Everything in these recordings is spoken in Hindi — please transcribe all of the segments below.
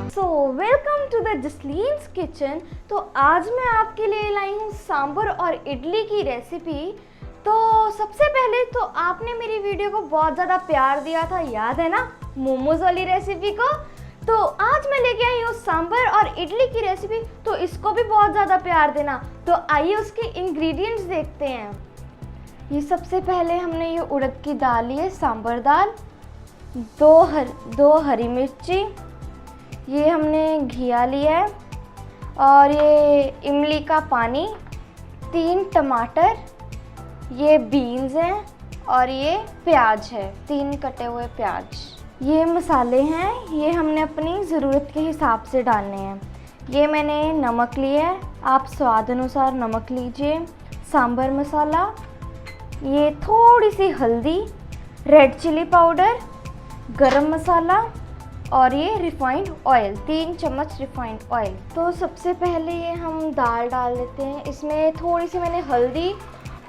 So welcome to the Jasleen's kitchen. तो आज मैं आपके लिए लाई हूँ सांभर और इडली की रेसिपी। तो सबसे पहले तो आपने मेरी वीडियो को बहुत ज़्यादा प्यार दिया था, याद है ना, मोमोज वाली रेसिपी को। तो आज मैं लेके आई हूँ सांभर और इडली की रेसिपी, तो इसको भी बहुत ज़्यादा प्यार देना। तो आइए उसके इंग्रेडिएंट्स देखते हैं। ये सबसे पहले हमने ये उड़द की दाल ली है, सांभर दाल, दो हरी मिर्ची, ये हमने घिया लिया है, और ये इमली का पानी, 3 टमाटर, ये बीन्स हैं, और ये प्याज है, 3 कटे हुए प्याज। ये मसाले हैं, ये हमने अपनी ज़रूरत के हिसाब से डालने हैं। ये मैंने नमक लिया है, आप स्वाद अनुसार नमक लीजिए। सांभर मसाला, ये थोड़ी सी हल्दी, रेड चिली पाउडर, गरम मसाला, और ये रिफाइंड ऑयल, 3 चम्मच रिफाइंड ऑयल। तो सबसे पहले ये हम दाल डाल देते हैं। इसमें थोड़ी सी मैंने हल्दी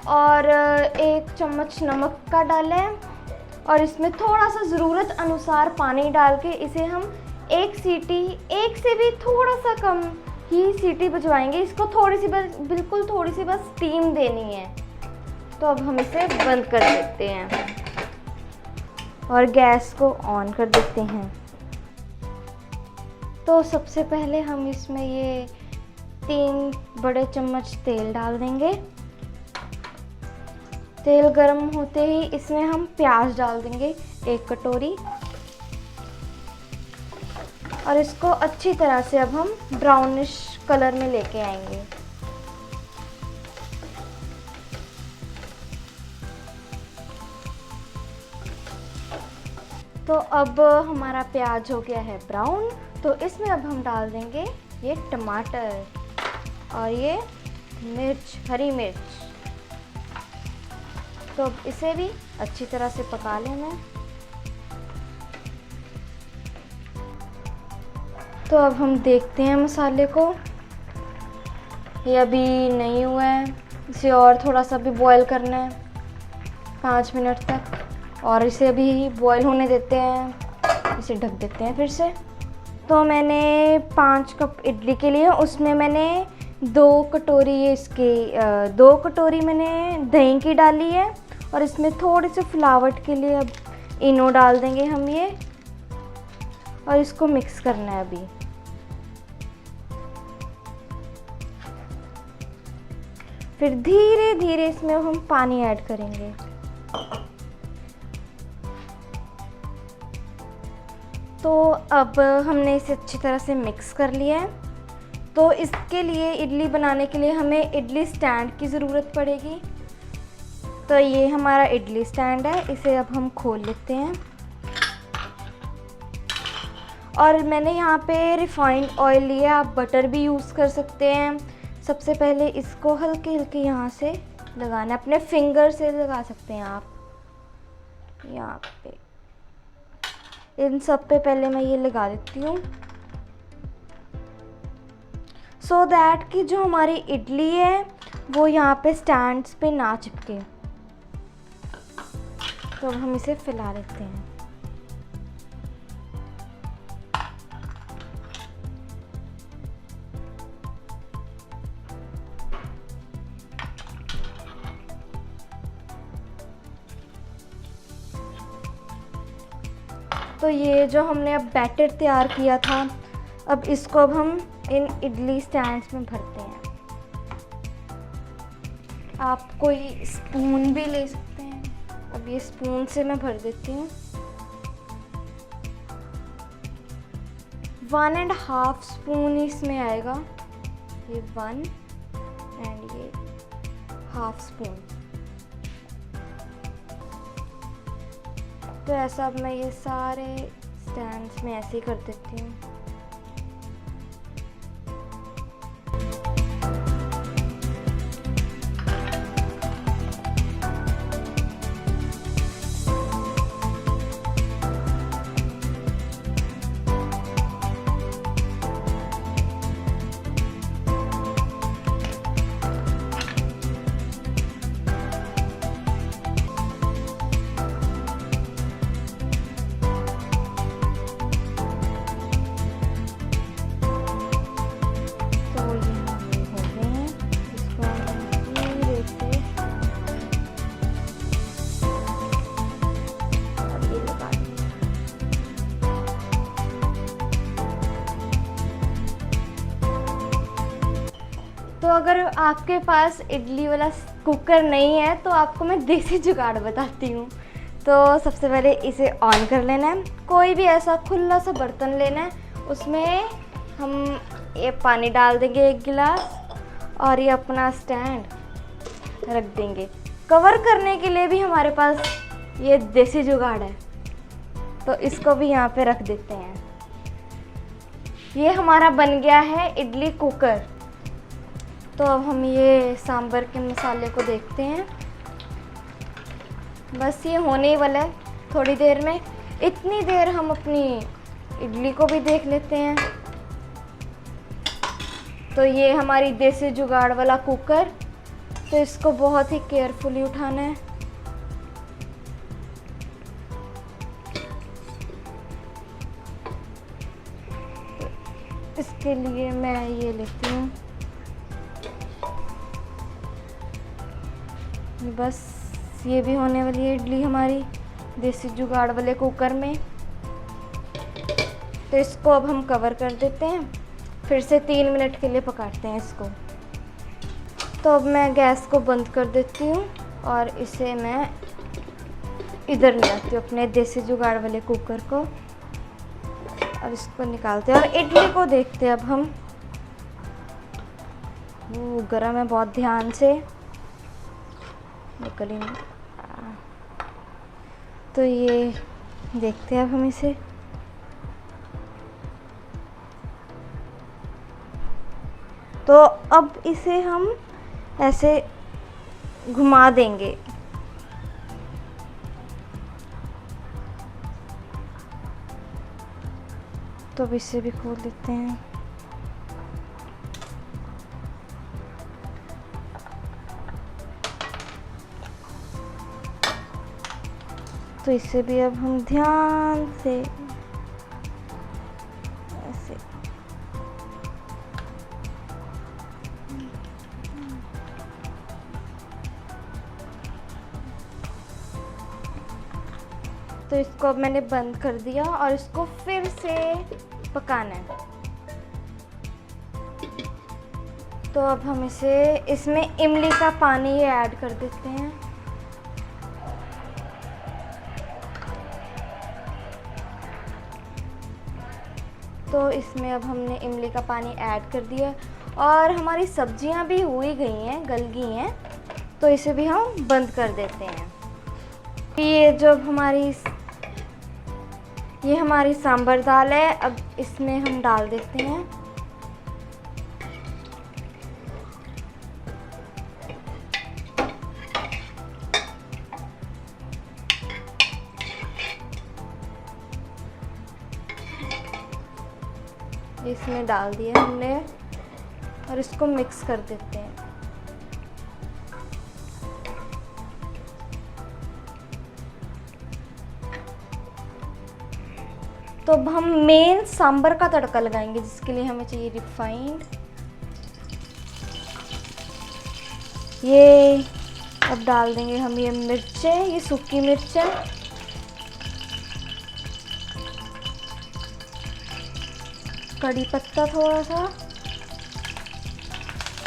और 1 चम्मच नमक का डाला है, और इसमें थोड़ा सा ज़रूरत अनुसार पानी डाल के इसे हम एक से भी थोड़ा सा कम ही सीटी बजवाएंगे। इसको थोड़ी सी बिल्कुल थोड़ी सी बस स्टीम देनी है। तो अब हम इसे बंद कर देते हैं और गैस को ऑन कर देते हैं। तो सबसे पहले हम इसमें ये 3 बड़े चम्मच तेल डाल देंगे। तेल गरम होते ही इसमें हम प्याज डाल देंगे, 1 कटोरी, और इसको अच्छी तरह से अब हम ब्राउनिश कलर में लेके आएंगे। तो अब हमारा प्याज हो गया है ब्राउन। तो इसमें अब हम डाल देंगे ये टमाटर और ये मिर्च, हरी मिर्च। तो अब इसे भी अच्छी तरह से पका लेना है। तो अब हम देखते हैं मसाले को, ये अभी नहीं हुआ है, इसे और थोड़ा सा भी बॉईल करना है 5 मिनट तक, और इसे अभी बॉईल होने देते हैं। इसे ढक देते हैं फिर से। तो मैंने 5 कप इडली के लिए, उसमें मैंने 2 कटोरी मैंने दही की डाली है, और इसमें थोड़ी सी फ्लावट के लिए अब इनो डाल देंगे हम ये, और इसको मिक्स करना है अभी। फिर धीरे धीरे इसमें हम पानी ऐड करेंगे। तो अब हमने इसे अच्छी तरह से मिक्स कर लिया है। तो इसके लिए, इडली बनाने के लिए हमें इडली स्टैंड की ज़रूरत पड़ेगी। तो ये हमारा इडली स्टैंड है, इसे अब हम खोल लेते हैं। और मैंने यहाँ पे रिफाइंड ऑयल लिया, आप बटर भी यूज़ कर सकते हैं। सबसे पहले इसको हल्के हल्के यहाँ से लगाना, अपने फिंगर से लगा सकते हैं आप। यहाँ पे इन सब पे पहले मैं ये लगा देती हूँ, सो दैट कि जो हमारी इडली है वो यहाँ पे स्टैंड्स पे ना चिपके। तो अब हम इसे फैला लेते हैं। तो ये जो हमने अब बैटर तैयार किया था, अब इसको अब हम इन इडली स्टैंड्स में भरते हैं। आप कोई स्पून भी ले सकते हैं। अब ये स्पून से मैं भर देती हूँ। 1.5 स्पून इसमें आएगा, ये 1 एंड ये 1/2 स्पून। तो ऐसा अब मैं ये सारे स्टैंड्स में ऐसे ही कर देती हूँ। अगर आपके पास इडली वाला कुकर नहीं है तो आपको मैं देसी जुगाड़ बताती हूँ। तो सबसे पहले इसे ऑन कर लेना है। कोई भी ऐसा खुला सा बर्तन लेना है, उसमें हम ये पानी डाल देंगे 1 गिलास और ये अपना स्टैंड रख देंगे। कवर करने के लिए भी हमारे पास ये देसी जुगाड़ है, तो इसको भी यहाँ पे रख देते हैं। ये हमारा बन गया है इडली कुकर। तो अब हम ये सांभर के मसाले को देखते हैं। बस ये होने ही वाला है थोड़ी देर में। इतनी देर हम अपनी इडली को भी देख लेते हैं। तो ये हमारी देसी जुगाड़ वाला कुकर, तो इसको बहुत ही केयरफुली उठाना है। इसके लिए मैं ये लेती हूँ। बस ये भी होने वाली है इडली हमारी देसी जुगाड़ वाले कुकर में। तो इसको अब हम कवर कर देते हैं, फिर से 3 मिनट के लिए पकाते हैं इसको। तो अब मैं गैस को बंद कर देती हूँ और इसे मैं इधर ले आती हूँ अपने देसी जुगाड़ वाले कुकर को, और इसको निकालते हैं और इडली को देखते हैं अब हम। वो गरम है बहुत, ध्यान से निकली नहीं। तो ये देखते हैं अब हम इसे। तो अब इसे हम ऐसे घुमा देंगे। तो अब इसे भी खोल देते हैं। तो इसे भी अब हम ध्यान से ऐसे तो इसको अब मैंने बंद कर दिया और इसको फिर से पकाना है। तो अब हम इसमें इमली का पानी ये ऐड कर देते हैं। तो इसमें अब हमने इमली का पानी ऐड कर दिया और हमारी सब्जियां भी हुई गई हैं, गल गई हैं। तो इसे भी हम बंद कर देते हैं। ये जो हमारी सांभर दाल है, अब इसमें हम डाल देते हैं। इसमें डाल दिया हमने और इसको मिक्स कर देते हैं। तो अब हम मेन सांभर का तड़का लगाएंगे, जिसके लिए हमें चाहिए रिफाइंड। ये अब डाल देंगे हम ये मिर्चें, ये सूखी मिर्चें, कड़ी पत्ता थोड़ा सा,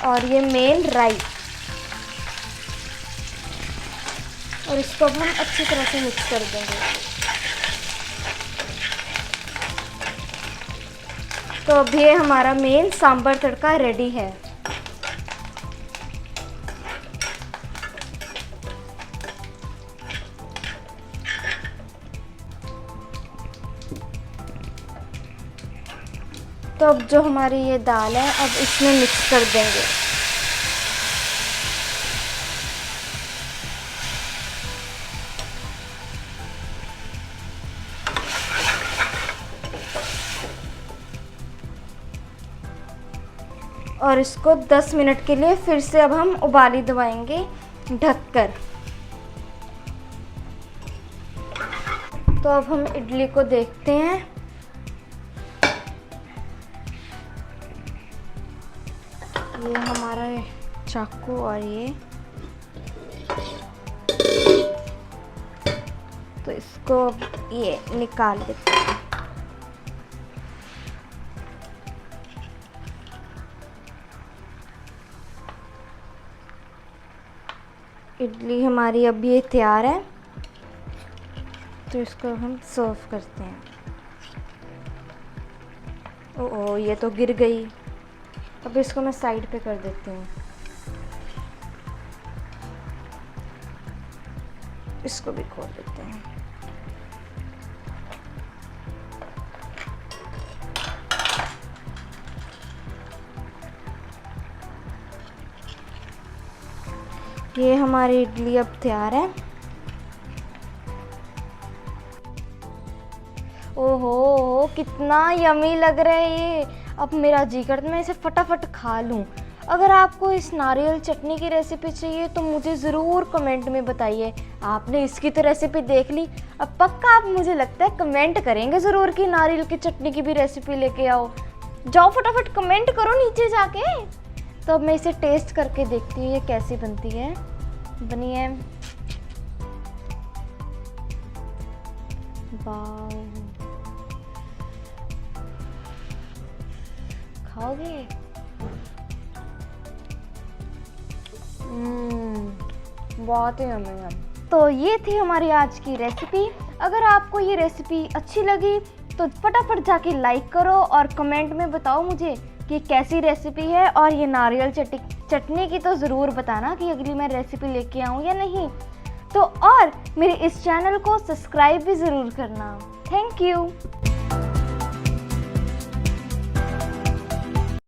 और ये मेन राई। और इसको अब हम अच्छी तरह से मिक्स कर देंगे। तो अब ये हमारा मेन सांभर तड़का रेडी है। तो अब जो हमारी ये दाल है, अब इसमें मिक्स कर देंगे। और इसको 10 मिनट के लिए फिर से अब हम उबाली दबाएंगे ढककर। तो अब हम इडली को देखते हैं। ये हमारा चाकू और ये, तो इसको ये निकाल देते हैं। इडली हमारी अब ये तैयार है, तो इसको हम सर्व करते हैं। ओह, ये तो गिर गई। अब इसको मैं साइड पे कर देती हूँ। इसको भी खोल देते हैं। ये हमारी इडली अब तैयार है। ओहो, कितना यमी लग रहा है ये। अब मेरा जी करता मैं इसे फटाफट खा लूँ। अगर आपको इस नारियल चटनी की रेसिपी चाहिए तो मुझे ज़रूर कमेंट में बताइए। आपने इसकी तो रेसिपी देख ली, अब पक्का आप मुझे लगता है कमेंट करेंगे ज़रूर कि नारियल की चटनी की भी रेसिपी लेके आओ। जाओ फटाफट कमेंट करो नीचे जाके। तो अब मैं इसे टेस्ट करके देखती हूँ ये कैसी बनती है। बनी है, वाह। खाओगे? बहुत ही यम्मी है। तो ये थी हमारी आज की रेसिपी। अगर आपको ये रेसिपी अच्छी लगी तो फटाफट जाके लाइक करो और कमेंट में बताओ मुझे कि कैसी रेसिपी है। और ये नारियल चटनी की तो ज़रूर बताना कि अगली मैं रेसिपी लेके आऊँ या नहीं। तो और मेरे इस चैनल को सब्सक्राइब भी ज़रूर करना। Thank you.